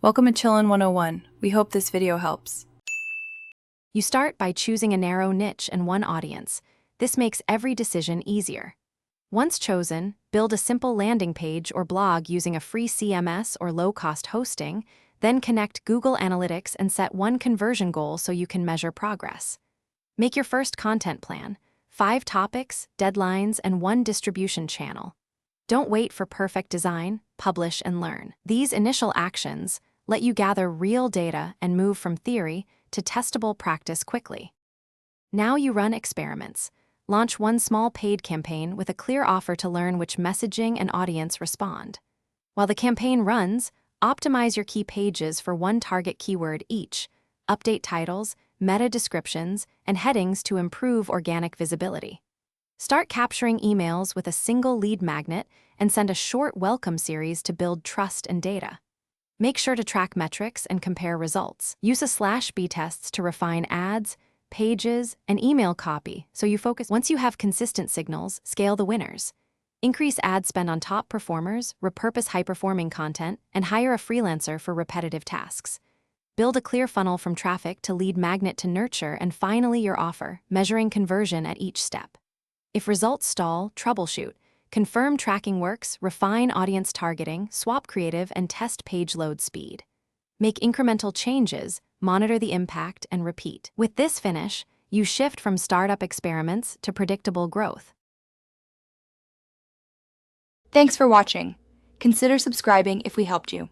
Welcome to Chillin' 101. We hope this video helps. You start by choosing a narrow niche and one audience. This makes every decision easier. Once chosen, build a simple landing page or blog using a free CMS or low-cost hosting, then connect Google Analytics and set one conversion goal so you can measure progress. Make your first content plan, 5 topics, deadlines, and 1 distribution channel. Don't wait for perfect design, publish and learn. These initial actions let you gather real data and move from theory to testable practice quickly. Now you run experiments. Launch one small paid campaign with a clear offer to learn which messaging and audience respond. While the campaign runs, optimize your key pages for one target keyword each. Update titles, meta descriptions, and headings to improve organic visibility. Start capturing emails with a single lead magnet and send a short welcome series to build trust and data. Make sure to track metrics and compare results. Use a /B tests to refine ads, pages, and email copy so you focus. Once you have consistent signals, scale the winners. Increase ad spend on top performers, repurpose high-performing content, and hire a freelancer for repetitive tasks. Build a clear funnel from traffic to lead magnet to nurture, and finally your offer, measuring conversion at each step. If results stall, troubleshoot. Confirm tracking works, refine audience targeting, swap creative, and test page load speed. Make incremental changes, monitor the impact, and repeat. With this finish, you shift from startup experiments to predictable growth. Thanks for watching. Consider subscribing if we helped you.